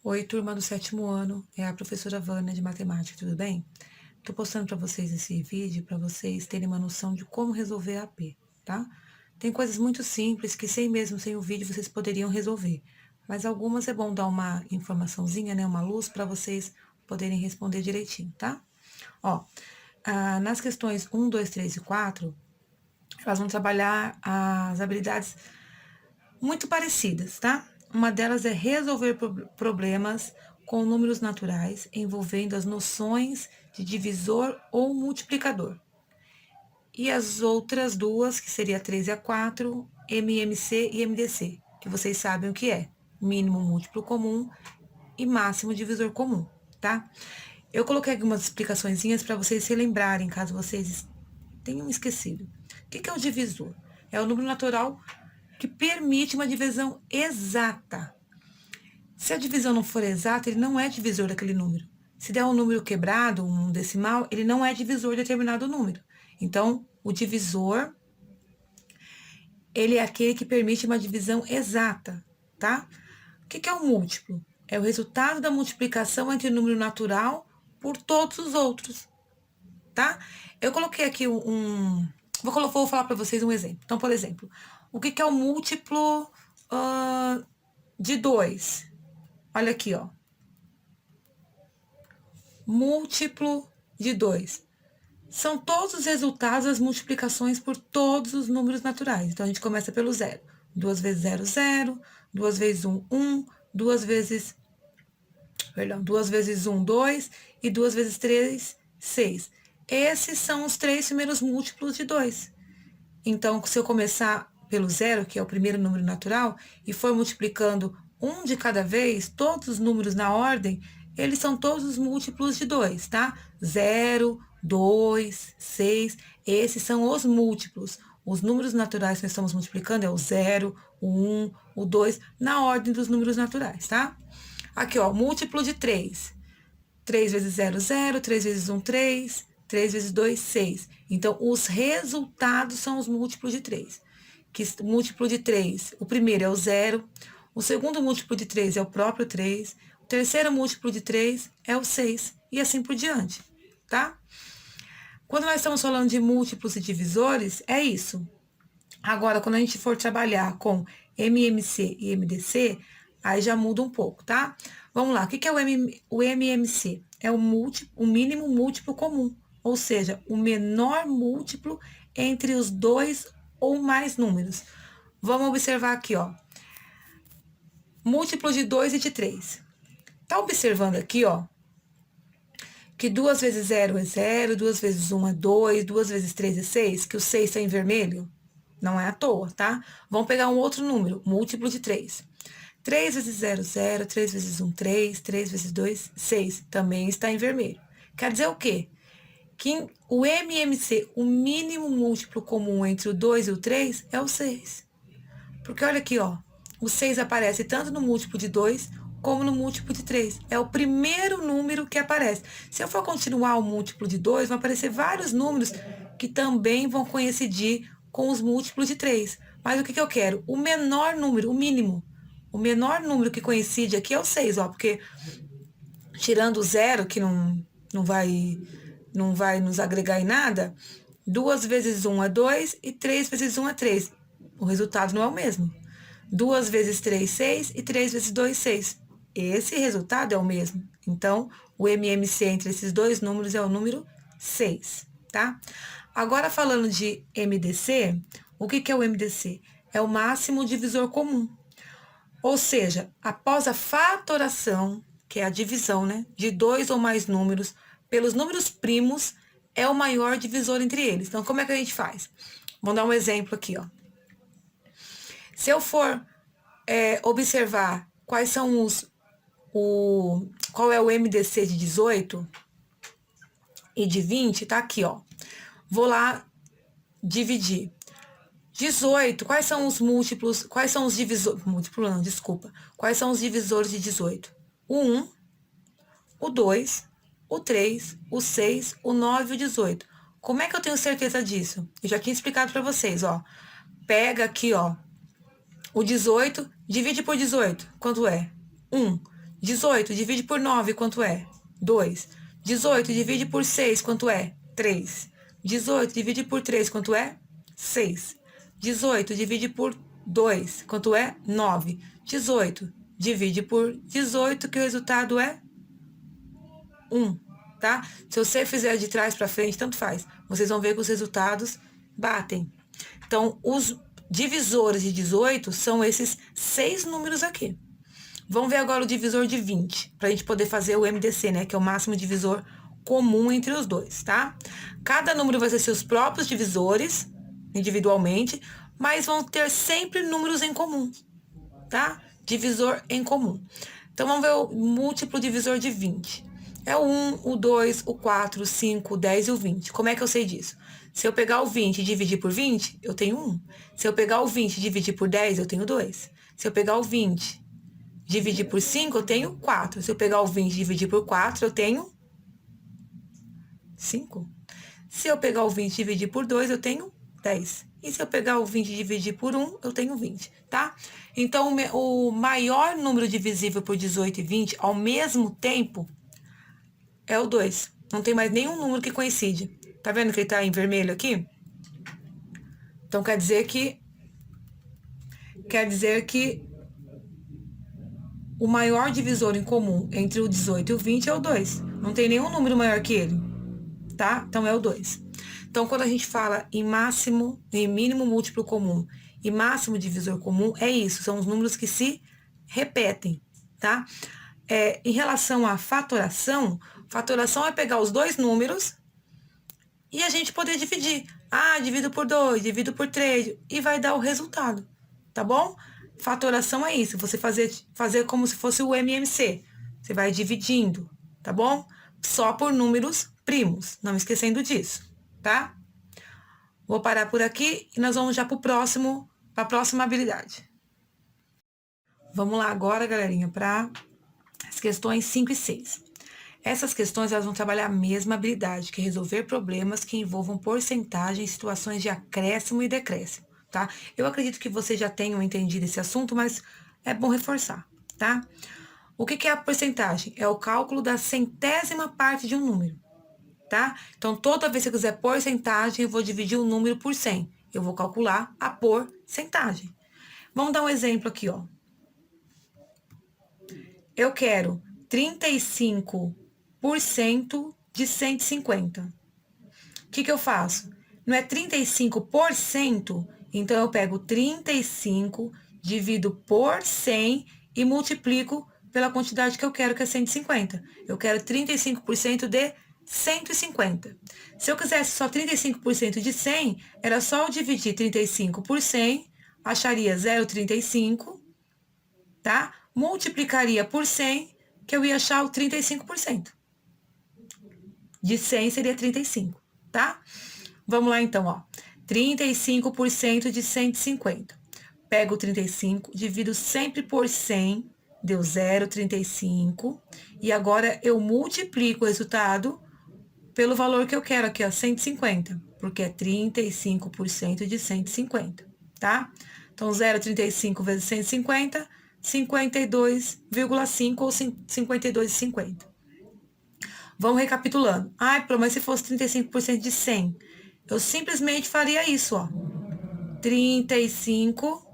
Oi, turma do 7º ano, é a professora Vânia de matemática, tudo bem? Tô postando para vocês esse vídeo para vocês terem uma noção de como resolver a AP, tá? Tem coisas muito simples que sem o vídeo vocês poderiam resolver, mas algumas é bom dar uma informaçãozinha, né, uma luz para vocês poderem responder direitinho, tá? Ó, nas questões 1, 2, 3 e 4, elas vão trabalhar as habilidades muito parecidas, tá? Uma delas é resolver problemas com números naturais envolvendo as noções de divisor ou multiplicador. E as outras duas, que seria a 3 e a 4, MMC e MDC, que vocês sabem o que é: mínimo múltiplo comum e máximo divisor comum, tá? Eu coloquei algumas explicaçõezinhas para vocês se lembrarem, caso vocês tenham esquecido. O que é o divisor? É o número natural que permite uma divisão exata. Se a divisão não for exata, ele não é divisor daquele número. Se der um número quebrado, um decimal, ele não é divisor de determinado número. Então, o divisor, ele é aquele que permite uma divisão exata, tá? O que é o múltiplo? É o resultado da multiplicação entre o número natural por todos os outros, tá? Eu coloquei aqui vou falar para vocês um exemplo. Então, por exemplo, o que é o múltiplo de 2? Olha aqui, ó. Múltiplo de 2. São todos os resultados das multiplicações por todos os números naturais. Então, a gente começa pelo zero. 2 vezes 0, 0. 2 vezes 1, 1. 2 vezes 1, 2. E 2 vezes 3, 6. Esses são os 3 primeiros múltiplos de 2. Então, se eu começar pelo zero, que é o primeiro número natural, e for multiplicando um de cada vez, todos os números na ordem, eles são todos os múltiplos de 2, tá? 0, 2, 6, esses são os múltiplos. Os números naturais que nós estamos multiplicando é o 0, o 1, o 2, na ordem dos números naturais, tá? Aqui, ó, múltiplo de 3. 3 vezes 0, 0. 3 vezes 1, 3. 3 vezes 2, 6. Então, os resultados são os múltiplos de 3. Múltiplo de 3, o primeiro é o 0. O segundo múltiplo de 3 é o próprio 3. O terceiro múltiplo de 3 é o 6. E assim por diante, tá? Quando nós estamos falando de múltiplos e divisores, é isso. Agora, quando a gente for trabalhar com MMC e MDC, aí já muda um pouco, tá? Vamos lá, o que é o MMC? É o mínimo múltiplo comum, ou seja, o menor múltiplo entre os dois ou mais números. Vamos observar aqui, ó. Múltiplo de 2 e de 3. Tá observando aqui, ó, que 2 vezes 0 é 0, 2 vezes 1 é 2, 2 vezes 3 é 6, que o 6 está em vermelho? Não é à toa, tá? Vamos pegar um outro número, múltiplo de 3. 3 vezes 0, 0. 3 vezes 1, 3. 3 vezes 2, 6. Também está em vermelho. Quer dizer o quê? Que o MMC, o mínimo múltiplo comum entre o 2 e o 3, é o 6. Porque olha aqui, ó. O 6 aparece tanto no múltiplo de 2 como no múltiplo de 3. É o primeiro número que aparece. Se eu for continuar o múltiplo de 2, vão aparecer vários números que também vão coincidir com os múltiplos de 3. Mas o que eu quero? O menor número, o mínimo. O menor número que coincide aqui é o 6, ó, porque tirando o 0, que não vai nos agregar em nada, 2 vezes 1 é 2 e 3 vezes 1 é 3. O resultado não é o mesmo. 2 vezes 3, 6 e 3 vezes 2, 6. Esse resultado é o mesmo. Então, o MMC entre esses dois números é o número 6, tá? Agora, falando de MDC, o que é o MDC? É o máximo divisor comum. Ou seja, após a fatoração, que é a divisão, né, de 2 ou mais números pelos números primos, é o maior divisor entre eles. Então, como é que a gente faz? Vamos dar um exemplo aqui, ó. Se eu for observar quais são qual é o MDC de 18 e de 20, tá aqui, ó. Vou lá dividir. 18, quais são os múltiplos, quais são os divisores, múltiplo não, desculpa. Quais são os divisores de 18? O 1, o 2, o 3, o 6, o 9 e o 18. Como é que eu tenho certeza disso? Eu já tinha explicado para vocês, ó. Pega aqui, ó, o 18, divide por 18. Quanto é? 1. 18 divide por 9, quanto é? 2. 18 divide por 6, quanto é? 3. 18 divide por 3, quanto é? 6. 18 divide por 2, quanto é? 9. 18 divide por 18, que o resultado é 1, tá? Se você fizer de trás para frente, tanto faz. Vocês vão ver que os resultados batem. Então, os divisores de 18 são esses 6 números aqui. Vamos ver agora o divisor de 20, para a gente poder fazer o MDC, né? Que é o máximo divisor comum entre os dois, tá? Cada número vai ter seus próprios divisores, individualmente, mas vão ter sempre números em comum, tá? Divisor em comum. Então, vamos ver o múltiplo divisor de 20. É o 1, o 2, o 4, o 5, o 10 e o 20. Como é que eu sei disso? Se eu pegar o 20 e dividir por 20, eu tenho 1. Se eu pegar o 20 e dividir por 10, eu tenho 2. Se eu pegar o 20 e dividir por 5, eu tenho 4. Se eu pegar o 20 e dividir por 4, eu tenho 5. Se eu pegar o 20 e dividir por 2, eu tenho 10. E se eu pegar o 20 e dividir por 1, eu tenho 20, tá? Então, o maior número divisível por 18 e 20 ao mesmo tempo é o 2. Não tem mais nenhum número que coincide. Tá vendo que ele tá em vermelho aqui? Então, quer dizer que o maior divisor em comum entre o 18 e o 20 é o 2. Não tem nenhum número maior que ele, tá? Então, é o 2. Então, quando a gente fala em máximo, em mínimo múltiplo comum e máximo divisor comum, é isso. São os números que se repetem, tá? Em relação à fatoração é pegar os dois números e a gente poder dividir. Ah, divido por 2, divido por 3 e vai dar o resultado, tá bom? Fatoração é isso, você fazer como se fosse o MMC. Você vai dividindo, tá bom? Só por números primos, não esquecendo disso, tá? Vou parar por aqui e nós vamos já para a próxima habilidade. Vamos lá agora, galerinha, para as questões 5 e 6. Essas questões elas vão trabalhar a mesma habilidade, que é resolver problemas que envolvam porcentagem em situações de acréscimo e decréscimo, tá? Eu acredito que vocês já tenham entendido esse assunto, mas é bom reforçar, tá? O que é a porcentagem? É o cálculo da centésima parte de um número, tá? Então, toda vez que eu quiser porcentagem, eu vou dividir o número por 100. Eu vou calcular a porcentagem. Vamos dar um exemplo aqui, ó. Eu quero 35% de 150. O que eu faço? Não é 35%? Então, eu pego 35, divido por 100 e multiplico pela quantidade que eu quero, que é 150. Eu quero 35% de 150. Se eu quisesse só 35% de 100, era só eu dividir 35 por 100, acharia 0,35, tá? Multiplicaria por 100, que eu ia achar o 35%. De 100 seria 35, tá? Vamos lá, então, ó. 35% de 150. Pego o 35, divido sempre por 100, deu 0,35. E agora, eu multiplico o resultado pelo valor que eu quero aqui, ó, 150. Porque é 35% de 150, tá? Então, 0,35 vezes 150, 52,5 ou 52,50. Vamos recapitulando. Ai, mas se fosse 35% de 100, eu simplesmente faria isso, ó. 35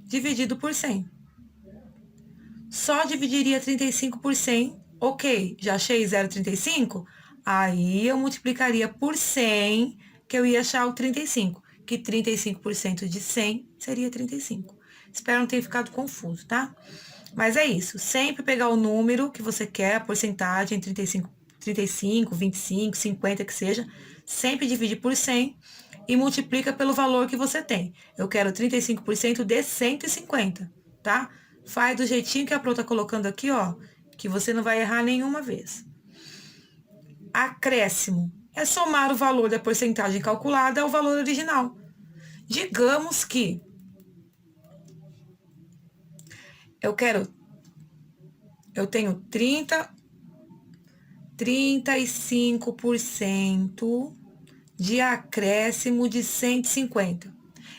dividido por 100. Só dividiria 35 por 100, ok, já achei 0,35? Aí eu multiplicaria por 100, que eu ia achar o 35, que 35% de 100 seria 35. Espero não ter ficado confuso, tá? Mas é isso, sempre pegar o número que você quer, a porcentagem, 35, 25, 50, que seja, sempre divide por 100 e multiplica pelo valor que você tem. Eu quero 35% de 150, tá? Faz do jeitinho que a Pro tá colocando aqui, ó, que você não vai errar nenhuma vez. Acréscimo é somar o valor da porcentagem calculada ao valor original. Digamos que eu tenho 35% de acréscimo de 150.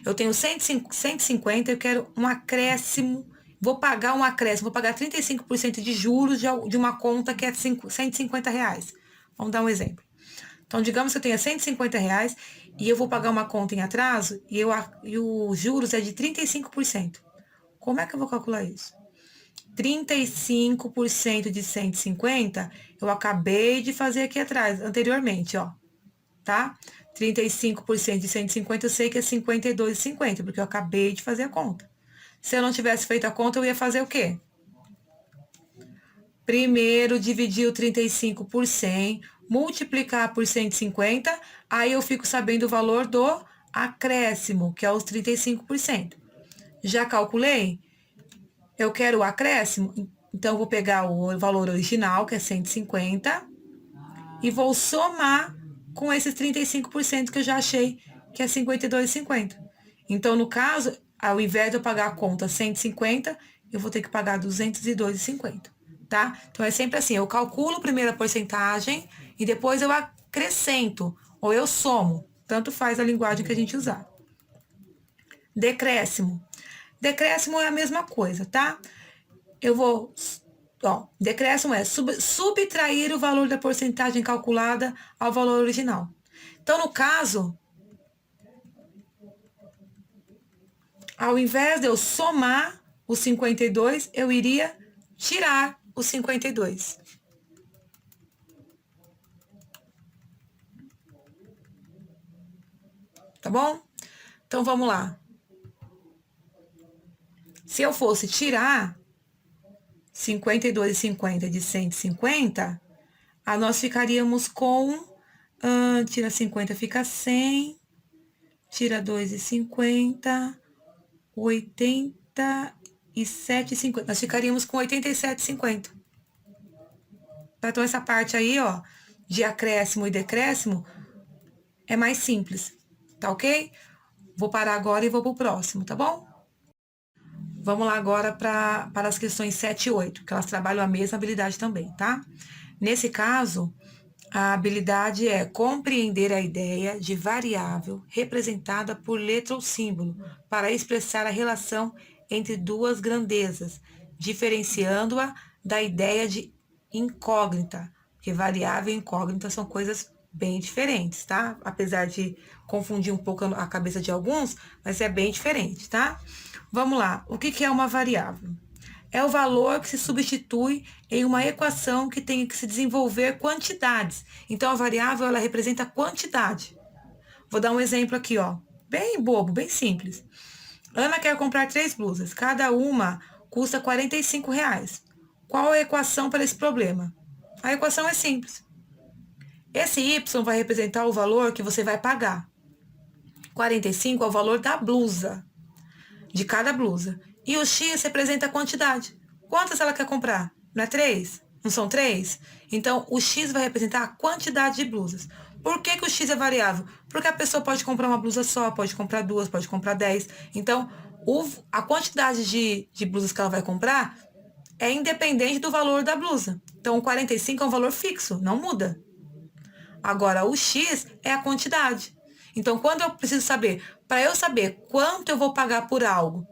Eu tenho 150, eu quero um acréscimo vou pagar um acréscimo, vou pagar 35% de juros de uma conta que é R$ 150. Vamos dar um exemplo. Então, digamos que eu tenha R$ 150 e eu vou pagar uma conta em atraso e os juros é de 35%. Como é que eu vou calcular isso? 35% de 150, eu acabei de fazer aqui atrás, anteriormente, ó, tá? 35% de 150, eu sei que é 52,50, porque eu acabei de fazer a conta. Se eu não tivesse feito a conta, eu ia fazer o quê? Primeiro, dividir o 35 por 100, multiplicar por 150, aí eu fico sabendo o valor do acréscimo, que é os 35%. Já calculei? Eu quero o acréscimo, então eu vou pegar o valor original, que é 150, e vou somar com esses 35% que eu já achei, que é 52,50. Então, no caso, ao invés de eu pagar a conta 150, eu vou ter que pagar 202,50, tá? Então, é sempre assim, eu calculo primeiro a porcentagem e depois eu acrescento, ou eu somo. Tanto faz a linguagem que a gente usar. Decréscimo. Decréscimo é a mesma coisa, tá? Eu vou, ó, decréscimo é subtrair o valor da porcentagem calculada ao valor original. Então, no caso, ao invés de eu somar os 52, eu iria tirar os 52. Tá bom? Então, vamos lá. Se eu fosse tirar 52,50 de 150, nós ficaríamos com... tira 50, fica 100. Tira 2,50, 87,50. Nós ficaríamos com 87,50. Então, essa parte aí, ó, de acréscimo e decréscimo, é mais simples, tá ok? Vou parar agora e vou pro próximo, tá bom? Vamos lá agora para as questões 7 e 8, que elas trabalham a mesma habilidade também, tá? Nesse caso, a habilidade é compreender a ideia de variável representada por letra ou símbolo para expressar a relação entre duas grandezas, diferenciando-a da ideia de incógnita, porque variável e incógnita são coisas bem diferentes, tá? Apesar de confundir um pouco a cabeça de alguns, mas é bem diferente, tá? Vamos lá, o que é uma variável? É o valor que se substitui em uma equação que tem que se desenvolver quantidades. Então, a variável, ela representa quantidade. Vou dar um exemplo aqui, ó. Bem bobo, bem simples. Ana quer comprar 3 blusas. Cada uma custa R$ 45. Qual a equação para esse problema? A equação é simples. Esse Y vai representar o valor que você vai pagar. 45 é o valor da blusa, de cada blusa. E o X representa a quantidade. Quantas ela quer comprar? Não é 3? Não são 3? Então, o X vai representar a quantidade de blusas. Por que o X é variável? Porque a pessoa pode comprar uma blusa só, pode comprar 2, pode comprar 10. Então, a quantidade de blusas que ela vai comprar é independente do valor da blusa. Então, o 45 é um valor fixo, não muda. Agora, o X é a quantidade. Então, quando eu preciso saber, para eu saber quanto eu vou pagar por algo,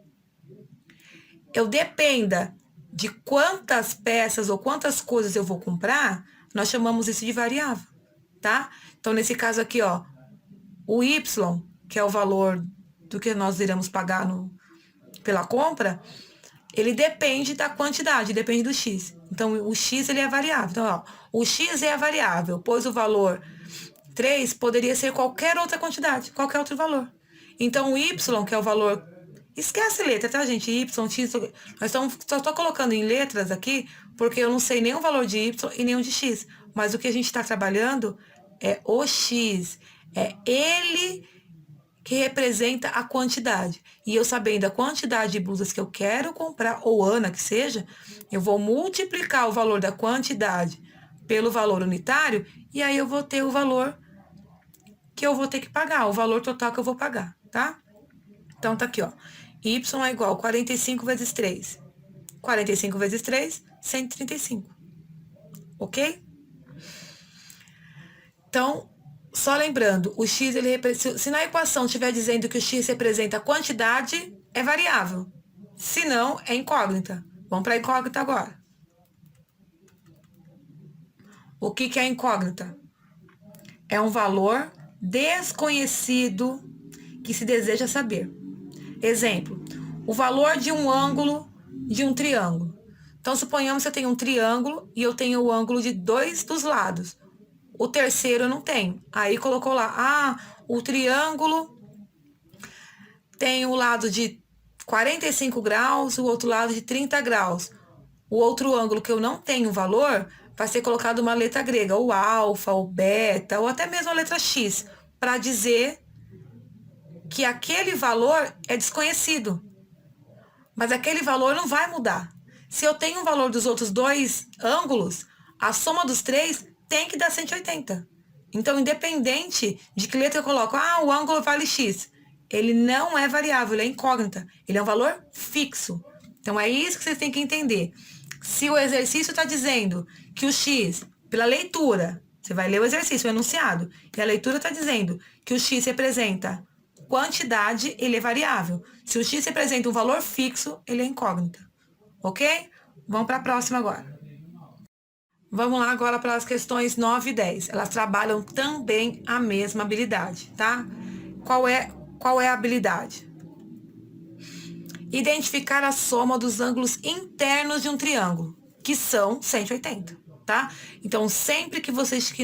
eu dependa de quantas peças ou quantas coisas eu vou comprar, nós chamamos isso de variável, tá? Então, nesse caso aqui, ó, o Y, que é o valor do que nós iremos pagar pela compra, ele depende da quantidade, depende do X. Então, o X, ele é variável. Então, ó, o X é a variável, pois o valor 3 poderia ser qualquer outra quantidade, qualquer outro valor. Então, o Y, que é o valor... Esquece letra, tá, gente? Y, X... Só estou colocando em letras aqui, porque eu não sei nem o valor de Y e nem o de X. Mas o que a gente está trabalhando é o X. É ele que representa a quantidade. E eu sabendo a quantidade de blusas que eu quero comprar, ou Ana que seja, eu vou multiplicar o valor da quantidade pelo valor unitário, e aí eu vou ter o valor que eu vou ter que pagar, o valor total que eu vou pagar, tá? Então, tá aqui, ó. Y é igual a 45 vezes 3. 45 vezes 3, 135. Ok? Então, só lembrando, o X, se na equação estiver dizendo que o X representa a quantidade, é variável. Se não, é incógnita. Vamos para a incógnita agora. O que é incógnita? É um valor desconhecido que se deseja saber. Exemplo, o valor de um ângulo de um triângulo. Então, suponhamos que eu tenho um triângulo e eu tenho o ângulo de 2 dos lados. O terceiro eu não tenho. Aí colocou lá, o triângulo tem o lado de 45 graus, o outro lado de 30 graus. O outro ângulo que eu não tenho valor, vai ser colocado uma letra grega, ou alfa, ou beta, ou até mesmo a letra X, para dizer que aquele valor é desconhecido. Mas aquele valor não vai mudar. Se eu tenho o valor dos outros 2 ângulos, a soma dos 3 tem que dar 180. Então, independente de que letra eu coloco, o ângulo vale X, ele não é variável, ele é incógnita. Ele é um valor fixo. Então, é isso que vocês têm que entender. Se o exercício está dizendo que o X, pela leitura, você vai ler o exercício, o enunciado, e a leitura está dizendo que o X representa quantidade, ele é variável. Se o X representa um valor fixo, ele é incógnita. Ok? Vamos para a próxima agora. Vamos lá agora para as questões 9 e 10. Elas trabalham também a mesma habilidade, tá? Qual é a habilidade? Identificar a soma dos ângulos internos de um triângulo, que são 180, tá? Então, sempre que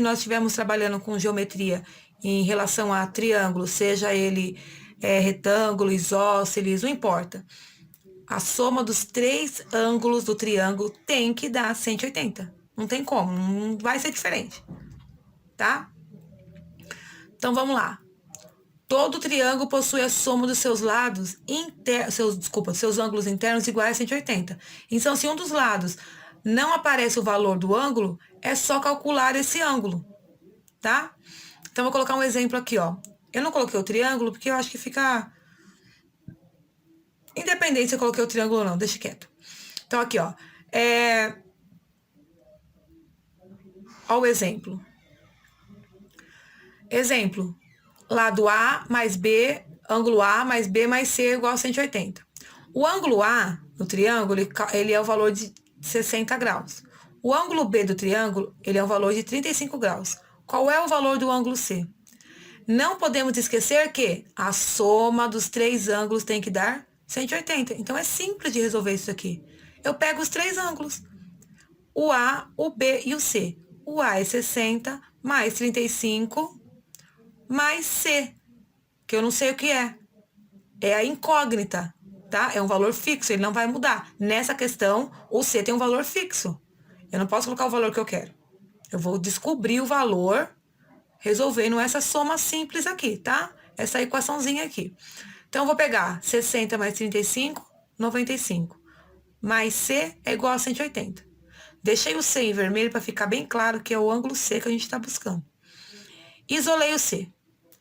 nós estivermos trabalhando com geometria em relação a triângulo, seja ele retângulo, isósceles, não importa. A soma dos 3 ângulos do triângulo tem que dar 180. Não tem como, não vai ser diferente, tá? Então, vamos lá. Todo triângulo possui a soma dos seus lados seus ângulos internos iguais a 180. Então, se um dos lados não aparece o valor do ângulo, é só calcular esse ângulo, tá? Então, vou colocar um exemplo aqui, ó. Eu não coloquei o triângulo porque eu acho que fica... Independente se eu coloquei o triângulo ou não, deixa quieto. Então, aqui, ó. Ó o exemplo. Exemplo. Lado A mais B, ângulo A mais B mais C igual a 180. O ângulo A do triângulo, ele é o valor de 60 graus. O ângulo B do triângulo, ele é o valor de 35 graus. Qual é o valor do ângulo C? Não podemos esquecer que a soma dos 3 ângulos tem que dar 180. Então, é simples de resolver isso aqui. Eu pego os 3 ângulos. O A, o B e o C. O A é 60 mais 35 mais C, que eu não sei o que é. É a incógnita, tá? É um valor fixo, ele não vai mudar. Nessa questão, o C tem um valor fixo. Eu não posso colocar o valor que eu quero. Eu vou descobrir o valor resolvendo essa soma simples aqui, tá? Essa equaçãozinha aqui. Então, eu vou pegar 60 mais 35, 95. Mais C é igual a 180. Deixei o C em vermelho para ficar bem claro que é o ângulo C que a gente está buscando. Isolei o C.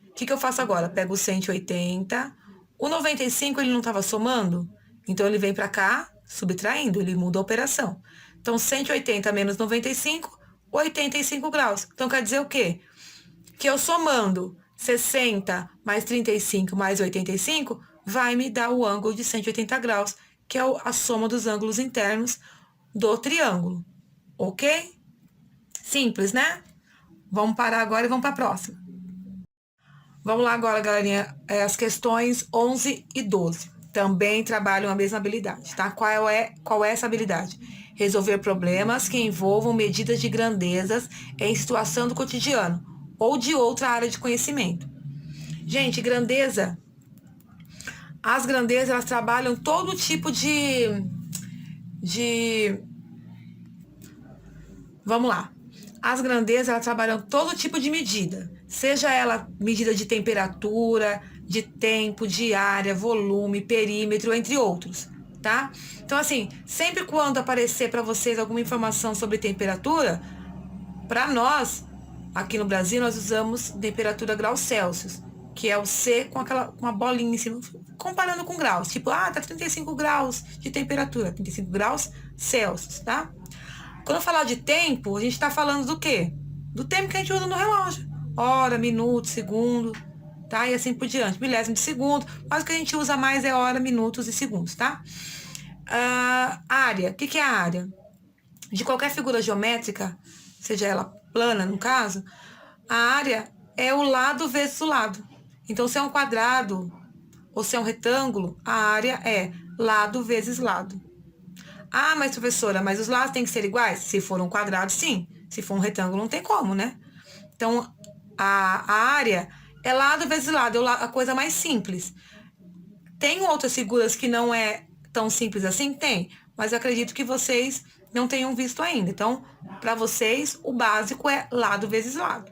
O que eu faço agora? Pego o 180. O 95 ele não estava somando? Então, ele vem para cá, subtraindo, ele muda a operação. Então, 180 menos 95, 85 graus. Então, quer dizer o quê? Que eu somando 60 mais 35 mais 85, vai me dar o ângulo de 180 graus, que é a soma dos ângulos internos do triângulo. Ok? Simples, né? Vamos parar agora e vamos para a próxima. Vamos lá agora, galerinha, as questões 11 e 12. Também trabalham a mesma habilidade, tá? Qual é essa habilidade? Resolver problemas que envolvam medidas de grandezas em situação do cotidiano ou de outra área de conhecimento. Gente, grandeza. As grandezas, elas trabalham todo tipo Vamos lá. As grandezas, elas trabalham todo tipo de medida. Seja ela medida de temperatura, de tempo, de área, volume, perímetro, entre outros, tá? Então, assim, sempre quando aparecer para vocês alguma informação sobre temperatura, para nós, aqui no Brasil, nós usamos temperatura graus Celsius, que é o C com uma bolinha em cima, comparando com graus. Tipo, tá 35 graus de temperatura, 35 graus Celsius, tá? Quando eu falar de tempo, a gente está falando do quê? Do tempo que a gente usa no relógio. Hora, minuto, segundo, tá? E assim por diante. Milésimo de segundo. Mas o que a gente usa mais é hora, minutos e segundos, tá? Área. O que que é a área? De qualquer figura geométrica, seja ela plana, no caso, a área é o lado vezes o lado. Então, se é um quadrado ou se é um retângulo, a área é lado vezes lado. Ah, mas professora, mas os lados têm que ser iguais? Se for um quadrado, sim. Se for um retângulo, não tem como, né? Então, a área é lado vezes lado, é a coisa mais simples. Tem outras figuras que não é tão simples assim? Tem, mas eu acredito que vocês não tenham visto ainda. Então, para vocês, o básico é lado vezes lado.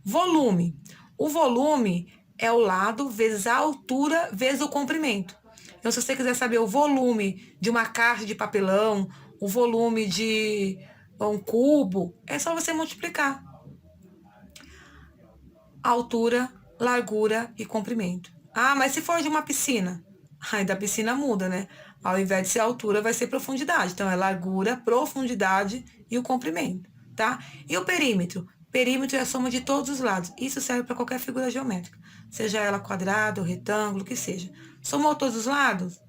Volume. O volume é o lado vezes a altura vezes o comprimento. Então, se você quiser saber o volume de uma caixa de papelão, o volume de um cubo, é só você multiplicar altura, largura e comprimento. Ah, mas se for de uma piscina? Aí da piscina muda, né? Ao invés de ser altura, vai ser profundidade. Então, é largura, profundidade e o comprimento, tá? E o perímetro? Perímetro é a soma de todos os lados. Isso serve para qualquer figura geométrica, seja ela quadrado, retângulo, que seja. Somou todos os lados?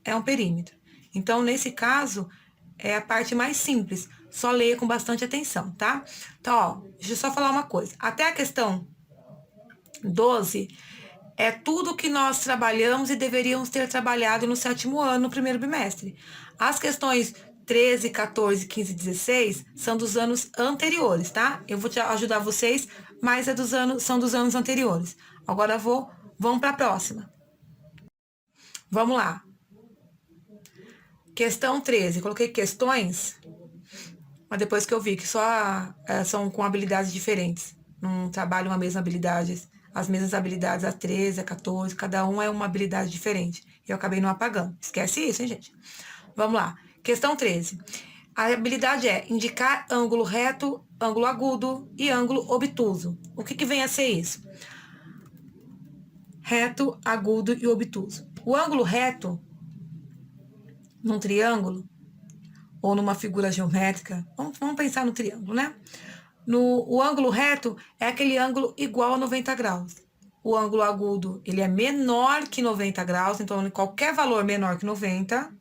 É um perímetro. Então, nesse caso, é a parte mais simples. Só leia com bastante atenção, tá? Então, ó, deixa eu só falar uma coisa. Até a questão 12 é tudo que nós trabalhamos e deveríamos ter trabalhado no 7º ano, no primeiro bimestre. As questões 13, 14, 15 e 16 são dos anos anteriores, tá? Eu vou te ajudar vocês, mas são dos anos anteriores. Agora vamos para a próxima. Vamos lá. Questão 13. Coloquei questões, mas depois que eu vi que só são com habilidades diferentes. Não trabalham a mesma habilidade, as mesmas habilidades, a 13, a 14, cada um é uma habilidade diferente. E eu acabei não apagando. Esquece isso, hein, gente? Vamos lá. Questão 13. A habilidade é indicar ângulo reto, ângulo agudo e ângulo obtuso. O que vem a ser isso? Reto, agudo e obtuso. O ângulo reto, num triângulo, ou numa figura geométrica, vamos pensar no triângulo, né? O ângulo reto é aquele ângulo igual a 90 graus. O ângulo agudo, ele é menor que 90 graus, então qualquer valor menor que 90.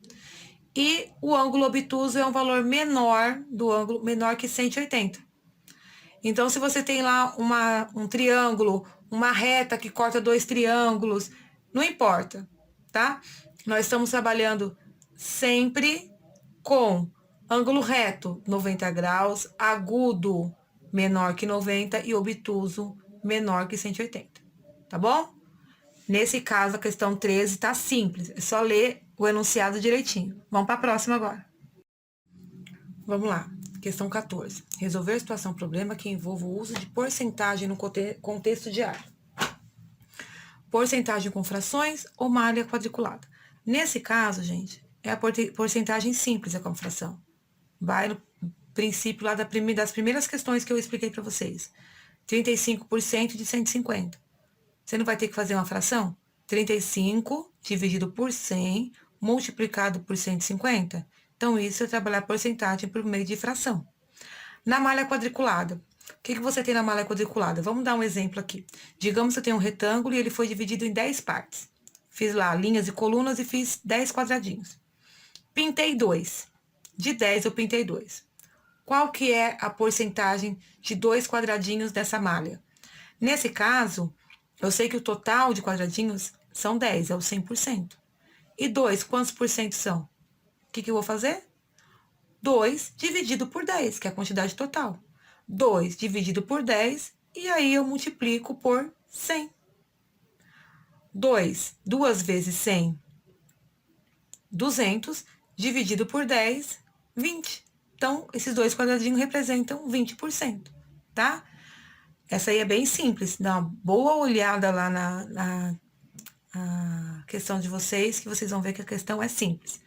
E o ângulo obtuso é um valor menor do ângulo, menor que 180. Então, se você tem lá um triângulo, uma reta que corta dois triângulos, não importa, tá? Nós estamos trabalhando sempre com ângulo reto, 90 graus, agudo, menor que 90 e obtuso, menor que 180, tá bom? Nesse caso, a questão 13 tá simples, é só ler o enunciado direitinho. Vamos para a próxima agora. Vamos lá. Questão 14. Resolver situação-problema que envolva o uso de porcentagem no contexto diário. Porcentagem com frações ou malha quadriculada. Nesse caso, gente, é a porcentagem simples a fração. Vai no princípio lá das primeiras questões que eu expliquei para vocês. 35% de 150. Você não vai ter que fazer uma fração? 35 dividido por 100 multiplicado por 150. Então, isso é trabalhar porcentagem por meio de fração. Na malha quadriculada, o que você tem na malha quadriculada? Vamos dar um exemplo aqui. Digamos que eu tenho um retângulo e ele foi dividido em 10 partes. Fiz lá linhas e colunas e fiz 10 quadradinhos. Pintei 2. De 10 eu pintei 2. Qual que é a porcentagem de 2 quadradinhos dessa malha? Nesse caso, eu sei que o total de quadradinhos são 10, é o 100%. E 2, quantos por cento são? O que eu vou fazer? 2 dividido por 10, que é a quantidade total. 2 dividido por 10, e aí eu multiplico por 100. 2 vezes 100, 200, dividido por 10, 20. Então, esses 2 quadradinhos representam 20%, tá? Essa aí é bem simples. Dá uma boa olhada lá na questão de vocês, que vocês vão ver que a questão é simples.